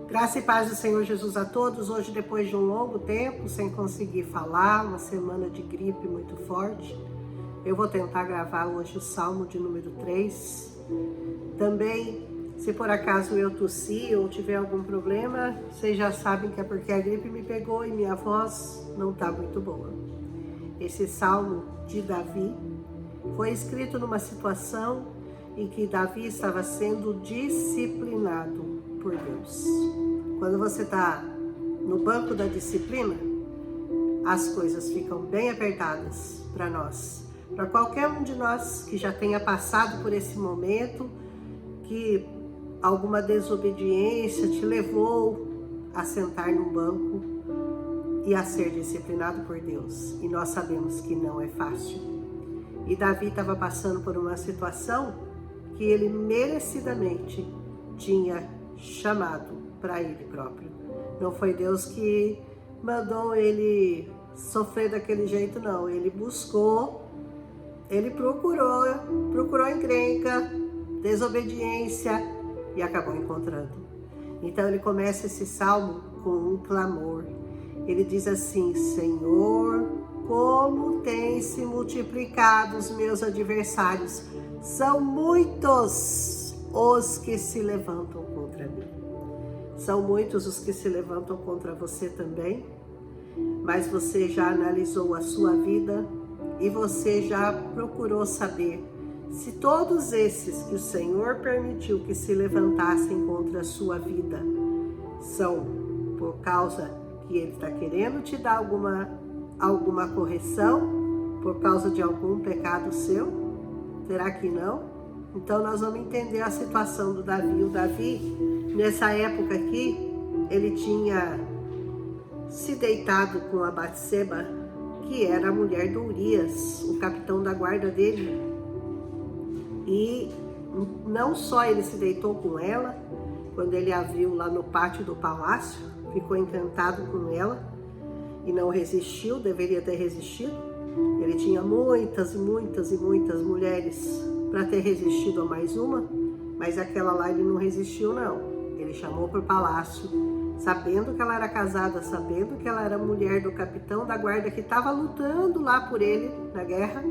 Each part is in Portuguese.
Graça e paz do Senhor Jesus a todos. Hoje, depois de um longo tempo sem conseguir falar, uma semana de gripe muito forte, eu vou tentar gravar hoje o Salmo de número 3. Também, se por acaso eu tossir ou tiver algum problema, vocês já sabem que é porque a gripe me pegou e minha voz não está muito boa. Esse Salmo de Davi foi escrito numa situação em que Davi estava sendo disciplinado por Deus. Quando você está no banco da disciplina, as coisas ficam bem apertadas para nós. Para qualquer um de nós que já tenha passado por esse momento, que alguma desobediência te levou a sentar num banco e a ser disciplinado por Deus. E nós sabemos que não é fácil. E Davi estava passando por uma situação que ele merecidamente tinha chamado para ele próprio. Não foi Deus que mandou ele sofrer daquele jeito, não. Ele buscou, ele procurou encrenca, desobediência e acabou encontrando. Então ele começa esse salmo com um clamor. Ele diz assim: Senhor, como têm se multiplicado os meus adversários, são muitos os que se levantam contra mim. São muitos os que se levantam contra você também, mas você já analisou a sua vida e você já procurou saber se todos esses que o Senhor permitiu que se levantassem contra a sua vida são por causa que Ele está querendo te dar alguma correção, por causa de algum pecado seu? Será que não? Então nós vamos entender a situação do Davi. O Davi, nessa época aqui, ele tinha se deitado com a Batseba, que era a mulher do Urias, o capitão da guarda dele. E não só ele se deitou com ela, quando ele a viu lá no pátio do palácio, ficou encantado com ela e não resistiu, deveria ter resistido. Ele tinha muitas mulheres para ter resistido a mais uma, mas aquela lá ele não resistiu não. Ele chamou para o palácio, sabendo que ela era casada, sabendo que ela era mulher do capitão da guarda que estava lutando lá por ele na guerra,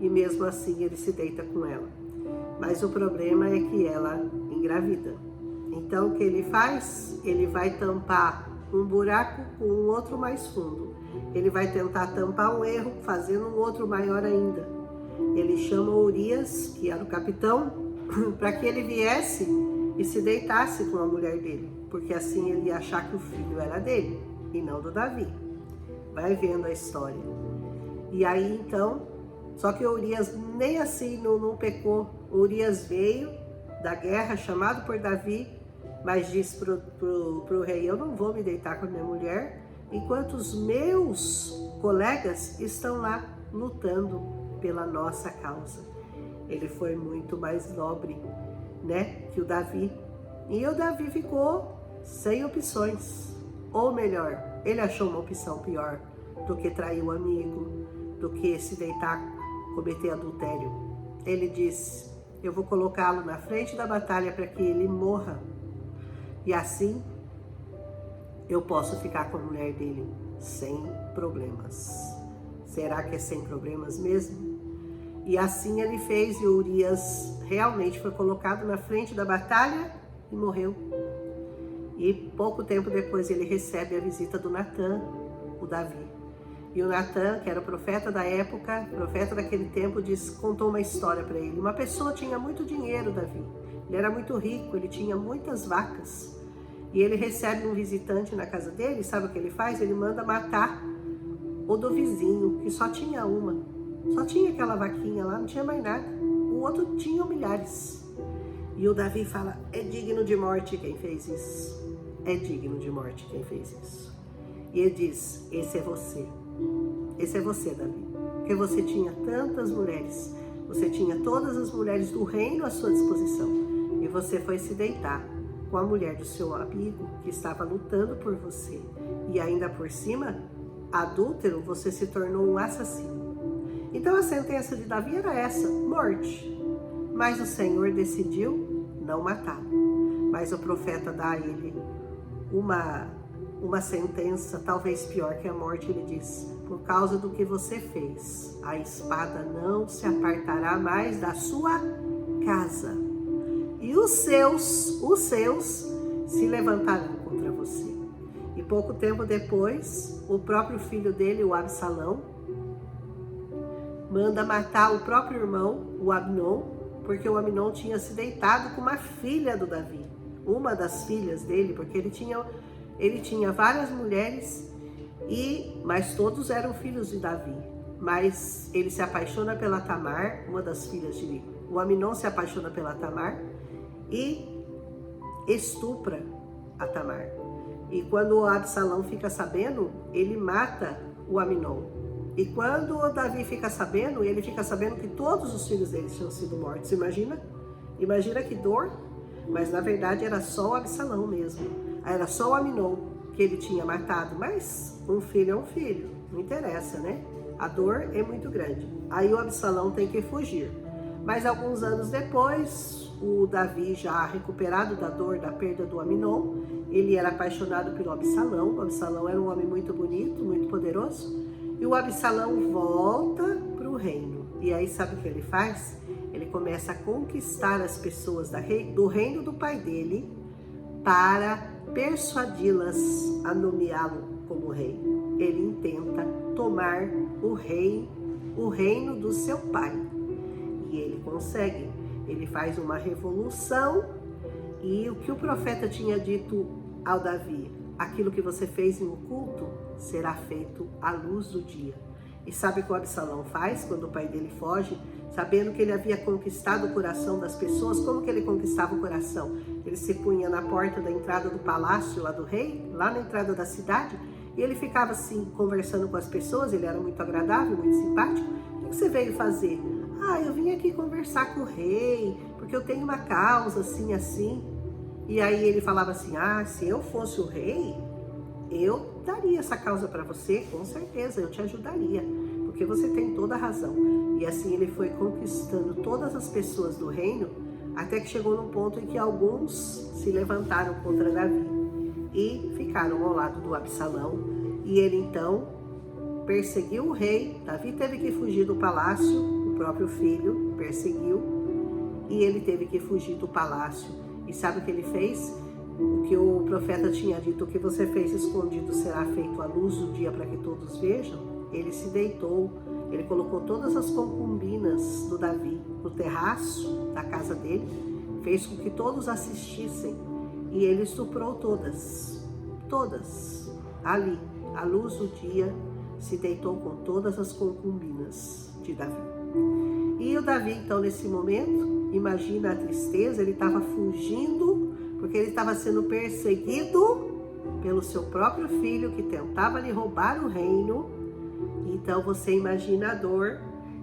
e mesmo assim ele se deita com ela. Mas o problema é que ela engravida. Então o que ele faz? Ele vai tampar um buraco com um outro mais fundo. Ele vai tentar tampar um erro fazendo um outro maior ainda. Ele chama Urias, que era o capitão, para que ele viesse e se deitasse com a mulher dele, porque assim ele ia achar que o filho era dele e não do Davi. Vai vendo a história. E aí então, só que Urias nem assim não pecou. Urias veio da guerra, chamado por Davi, mas disse pro rei: eu não vou me deitar com a minha mulher enquanto os meus colegas estão lá lutando pela nossa causa. Ele foi muito mais nobre, né, que o Davi. E o Davi ficou sem opções. Ou melhor, ele achou uma opção pior do que trair o amigo, do que se deitar, cometer adultério. Ele disse: eu vou colocá-lo na frente da batalha para que ele morra. E assim eu posso ficar com a mulher dele sem problemas. Será que é sem problemas mesmo? E assim ele fez, e Urias realmente foi colocado na frente da batalha e morreu. E pouco tempo depois ele recebe a visita do Natã, o Davi. E o Natã, que era o profeta da época, profeta daquele tempo, contou uma história para ele. Uma pessoa tinha muito dinheiro, Davi. Ele era muito rico, ele tinha muitas vacas. E ele recebe um visitante na casa dele, sabe o que ele faz? Ele manda matar o do vizinho, que só tinha uma. Só tinha aquela vaquinha lá, não tinha mais nada. O outro tinha milhares. E o Davi fala: é digno de morte quem fez isso. É digno de morte quem fez isso. E ele diz: esse é você. Esse é você, Davi. Porque você tinha tantas mulheres. Você tinha todas as mulheres do reino à sua disposição. E você foi se deitar com a mulher do seu amigo que estava lutando por você. E ainda por cima, adúltero, você se tornou um assassino. Então a sentença de Davi era essa: morte. Mas o Senhor decidiu não matá-lo. Mas o profeta dá a ele uma sentença talvez pior que a morte. Ele diz: por causa do que você fez, a espada não se apartará mais da sua casa, e os seus se levantarão contra você. E pouco tempo depois, o próprio filho dele, o Absalão, manda matar o próprio irmão, o Amnon, porque o Amnon tinha se deitado com uma filha do Davi, uma das filhas dele, porque ele tinha várias mulheres, mas todos eram filhos de Davi. Mas ele se apaixona pela Tamar, uma das filhas de... O Amnon se apaixona pela Tamar e estupra a Tamar. E quando o Absalão fica sabendo, ele mata o Amnon. E quando o Davi fica sabendo, ele fica sabendo que todos os filhos dele tinham sido mortos. Imagina? Imagina que dor. Mas na verdade era só o Absalão mesmo. Era só o Amnon que ele tinha matado. Mas um filho é um filho, não interessa, né? A dor é muito grande. Aí o Absalão tem que fugir. Mas alguns anos depois, o Davi, já recuperado da dor da perda do Amnon, ele era apaixonado pelo Absalão. O Absalão era um homem muito bonito, muito poderoso. E o Absalão volta para o reino. E aí sabe o que ele faz? Ele começa a conquistar as pessoas do reino do pai dele para persuadi-las a nomeá-lo como rei. Ele intenta tomar o reino do seu pai. E ele consegue. Ele faz uma revolução. E o que o profeta tinha dito ao Davi: aquilo que você fez em oculto será feito à luz do dia. E sabe o que o Absalão faz quando o pai dele foge? Sabendo que ele havia conquistado o coração das pessoas. Como que ele conquistava o coração? Ele se punha na porta da entrada do palácio lá do rei, lá na entrada da cidade, e ele ficava assim, conversando com as pessoas. Ele era muito agradável, muito simpático. O que você veio fazer? Eu vim aqui conversar com o rei, porque eu tenho uma causa assim, assim. E aí ele falava assim: se eu fosse o rei, eu daria essa causa para você, com certeza, eu te ajudaria, porque você tem toda a razão. E assim ele foi conquistando todas as pessoas do reino, até que chegou num ponto em que alguns se levantaram contra Davi e ficaram ao lado do Absalão. E ele então perseguiu o rei. Davi teve que fugir do palácio, o próprio filho perseguiu, e ele teve que fugir do palácio. E sabe o que ele fez? O que o profeta tinha dito: o que você fez escondido será feito à luz do dia para que todos vejam. Ele se deitou, ele colocou todas as concubinas do Davi no terraço da casa dele, fez com que todos assistissem, e ele estuprou todas, ali, à luz do dia, se deitou com todas as concubinas de Davi. E o Davi, então, nesse momento, imagina a tristeza, ele estava fugindo, porque ele estava sendo perseguido pelo seu próprio filho, que tentava lhe roubar o reino. Então você imagina a dor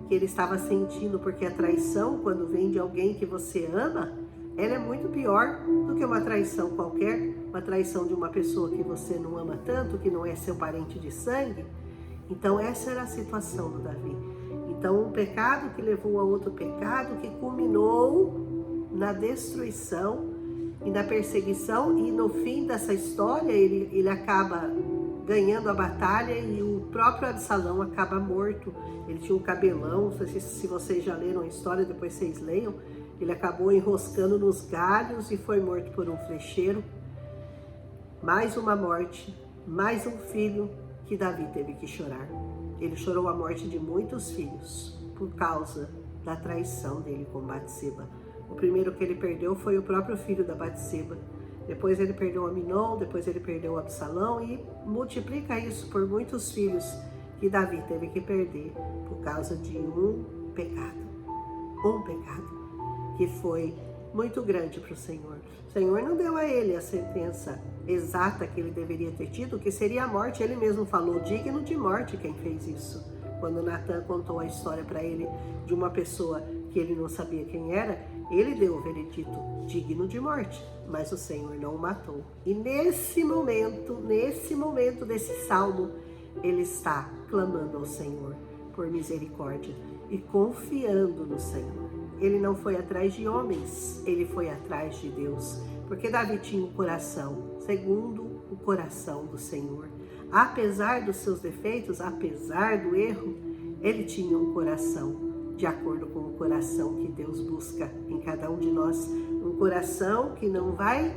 que ele estava sentindo, porque a traição, quando vem de alguém que você ama, ela é muito pior do que uma traição qualquer, uma traição de uma pessoa que você não ama tanto, que não é seu parente de sangue. Então essa era a situação do Davi. Então um pecado que levou a outro pecado, que culminou na destruição e na perseguição, e no fim dessa história ele acaba ganhando a batalha e o próprio Absalão acaba morto. Ele tinha um cabelão, não sei se vocês já leram a história, depois vocês leiam. Ele acabou enroscando nos galhos e foi morto por um flecheiro. Mais uma morte, mais um filho que Davi teve que chorar. Ele chorou a morte de muitos filhos por causa da traição dele com Batseba. O primeiro que ele perdeu foi o próprio filho da Batseba. Depois ele perdeu Amnon, depois ele perdeu Absalão, e multiplica isso por muitos filhos que Davi teve que perder por causa de um pecado. Um pecado que foi muito grande para o Senhor. O Senhor não deu a ele a sentença exata que ele deveria ter tido, que seria a morte. Ele mesmo falou: digno de morte quem fez isso. Quando Natan contou a história para ele de uma pessoa que ele não sabia quem era, ele deu o veredito digno de morte, mas o Senhor não o matou. E nesse momento desse salmo, ele está clamando ao Senhor por misericórdia e confiando no Senhor. Ele não foi atrás de homens, ele foi atrás de Deus, porque Davi tinha um coração segundo o coração do Senhor. Apesar dos seus defeitos, apesar do erro, ele tinha um coração de acordo com o coração que Deus busca em cada um de nós. Um coração que não vai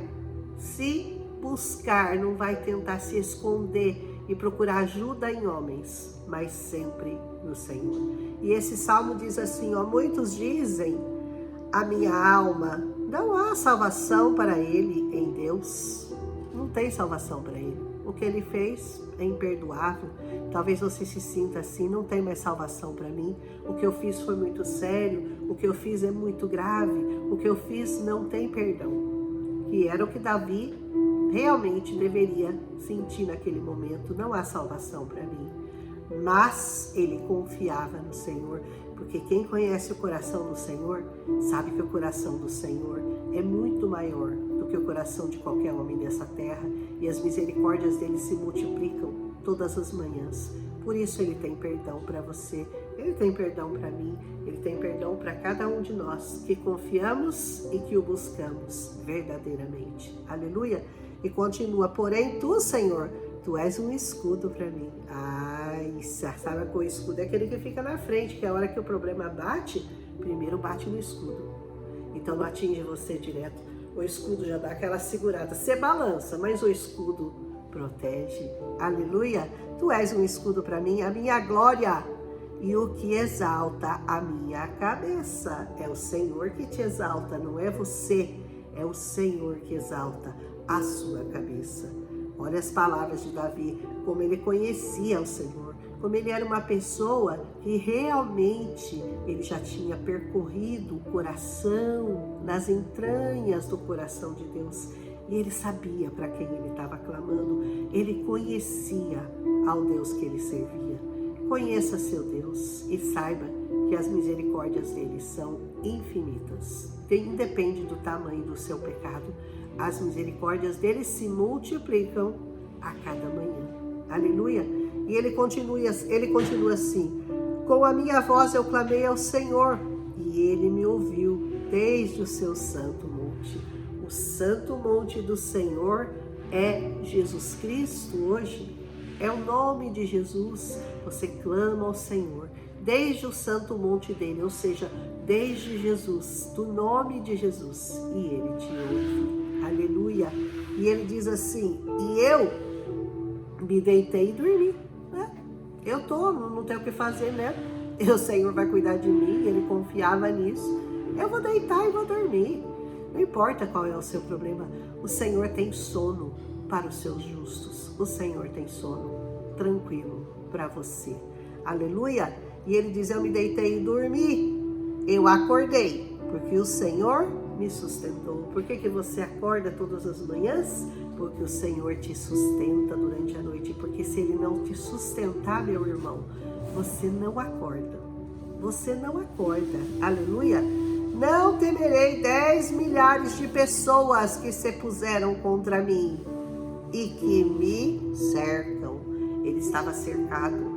se buscar, não vai tentar se esconder e procurar ajuda em homens, mas sempre no Senhor. E esse salmo diz assim, muitos dizem, a minha alma, não há salvação para ele em Deus. Não tem salvação para ele. O que ele fez é imperdoável. Talvez você se sinta assim, não tem mais salvação para mim. O que eu fiz foi muito sério, o que eu fiz é muito grave, o que eu fiz não tem perdão. Que era o que Davi realmente deveria sentir naquele momento. Não há salvação para mim. Mas ele confiava no Senhor, porque quem conhece o coração do Senhor, sabe que o coração do Senhor é muito maior do que o coração de qualquer homem dessa terra, e as misericórdias dele se multiplicam todas as manhãs. Por isso ele tem perdão para você, ele tem perdão para mim, ele tem perdão para cada um de nós que confiamos e que o buscamos verdadeiramente. Aleluia! E continua, porém tu, Senhor, tu és um escudo para mim. Sabe que o escudo é aquele que fica na frente, que a hora que o problema bate, primeiro bate no escudo. Então não atinge você direto. O escudo já dá aquela segurada. Você balança, mas o escudo protege. Aleluia! Tu és um escudo para mim, a minha glória. E o que exalta a minha cabeça. É o Senhor que te exalta, não é você. É o Senhor que exalta a sua cabeça. Olha as palavras de Davi, como ele conhecia o Senhor, como ele era uma pessoa que realmente ele já tinha percorrido o coração, nas entranhas do coração de Deus. E ele sabia para quem ele estava clamando, ele conhecia ao Deus que ele servia. Conheça seu Deus e saiba que as misericórdias dele são infinitas. Independe do tamanho do seu pecado, as misericórdias dele se multiplicam a cada manhã. Aleluia! E ele continua assim, com a minha voz eu clamei ao Senhor, e ele me ouviu desde o seu santo monte. O santo monte do Senhor é Jesus Cristo hoje. É o nome de Jesus. Você clama ao Senhor desde o santo monte dele, ou seja, desde Jesus, do nome de Jesus, e ele te ouve. Aleluia! E ele diz assim, e eu me deitei e dormi. Eu não tenho o que fazer, né? O Senhor vai cuidar de mim, ele confiava nisso. Eu vou deitar e vou dormir. Não importa qual é o seu problema, o Senhor tem sono para os seus justos. O Senhor tem sono tranquilo para você. Aleluia! E ele diz, eu me deitei e dormi. Eu acordei, porque o Senhor me sustentou. Por que você acorda todas as manhãs? Porque o Senhor te sustenta durante a noite. Porque se Ele não te sustentar, meu irmão, você não acorda. Você não acorda. Aleluia! Não temerei 10 milhares de pessoas que se puseram contra mim e que me cercam. Ele estava cercado.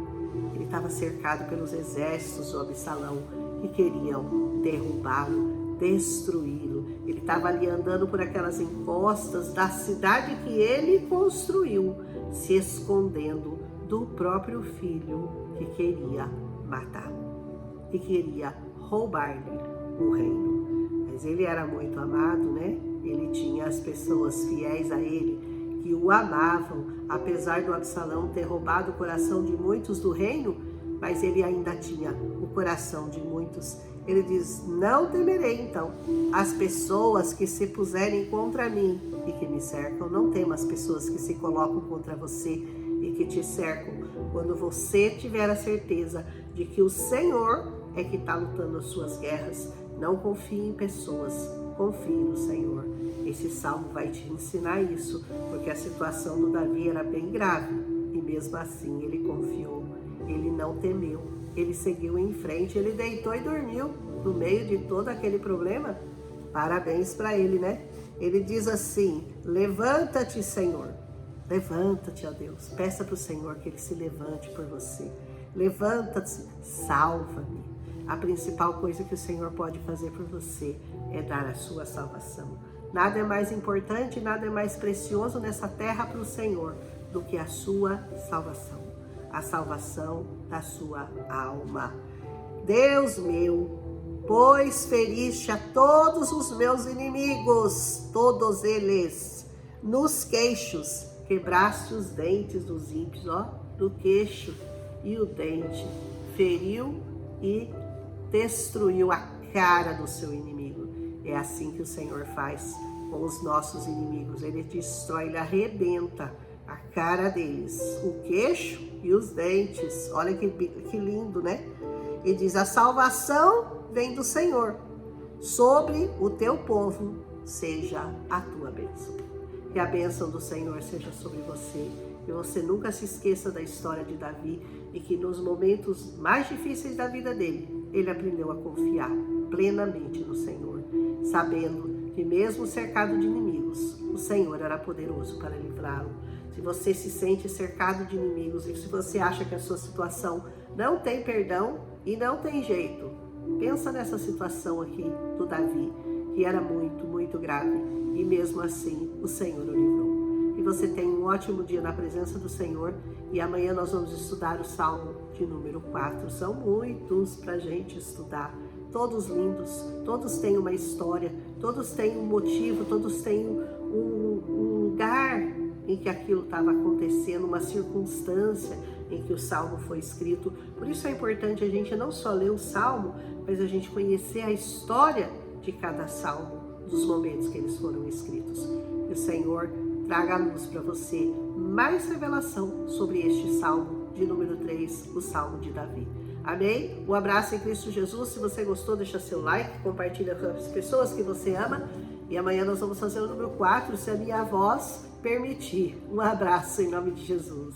Ele estava cercado pelos exércitos do Absalão que queriam derrubá-lo, destruí-lo. Ele estava ali andando por aquelas encostas da cidade que ele construiu, se escondendo do próprio filho que queria matá-lo, que queria roubar-lhe o reino. Mas ele era muito amado, né? Ele tinha as pessoas fiéis a ele, que o amavam, apesar do Absalão ter roubado o coração de muitos do reino, mas ele ainda tinha o coração de muitos. Ele diz, não temerei então as pessoas que se puserem contra mim e que me cercam. Não tema as pessoas que se colocam contra você e que te cercam. Quando você tiver a certeza de que o Senhor é que está lutando as suas guerras, não confie em pessoas, confie no Senhor. Esse salmo vai te ensinar isso, porque a situação do Davi era bem grave e mesmo assim ele confiou, ele não temeu, ele seguiu em frente, ele deitou e dormiu no meio de todo aquele problema. Parabéns para ele, né? Ele diz assim, levanta-te, Senhor, levanta-te, ó Deus, peça para o Senhor que ele se levante por você, levanta-te, salva-me. A principal coisa que o Senhor pode fazer por você é dar a sua salvação. Nada é mais importante, nada é mais precioso nessa terra para o Senhor do que a sua salvação, a salvação da sua alma. Deus meu, pois feriste a todos os meus inimigos, todos eles, nos queixos, quebraste os dentes dos ímpios, do queixo e o dente, feriu e destruiu a cara do seu inimigo. É assim que o Senhor faz com os nossos inimigos. Ele destrói, ele arrebenta a cara deles, o queixo e os dentes. Olha que lindo, né? E diz: a salvação vem do Senhor. Sobre o teu povo seja a tua bênção. Que a bênção do Senhor seja sobre você. Que você nunca se esqueça da história de Davi e que nos momentos mais difíceis da vida dele, ele aprendeu a confiar plenamente no Senhor, sabendo que mesmo cercado de inimigos, o Senhor era poderoso para livrá-lo. Se você se sente cercado de inimigos e se você acha que a sua situação não tem perdão e não tem jeito, pensa nessa situação aqui do Davi, que era muito, muito grave, e mesmo assim o Senhor o livrou. Que você tenha um ótimo dia na presença do Senhor, e amanhã nós vamos estudar o Salmo de número 4. São muitos para a gente estudar, todos lindos, todos têm uma história, todos têm um motivo, todos têm um lugar em que aquilo estava acontecendo, uma circunstância em que o Salmo foi escrito. Por isso é importante a gente não só ler o Salmo, mas a gente conhecer a história de cada Salmo, dos momentos que eles foram escritos. Que o Senhor traga a luz para você, mais revelação sobre este Salmo de número 3, o Salmo de Davi. Amém? Um abraço em Cristo Jesus. Se você gostou, deixa seu like, compartilha com as pessoas que você ama. E amanhã nós vamos fazer o número 4, se a minha voz permitir. Um abraço em nome de Jesus.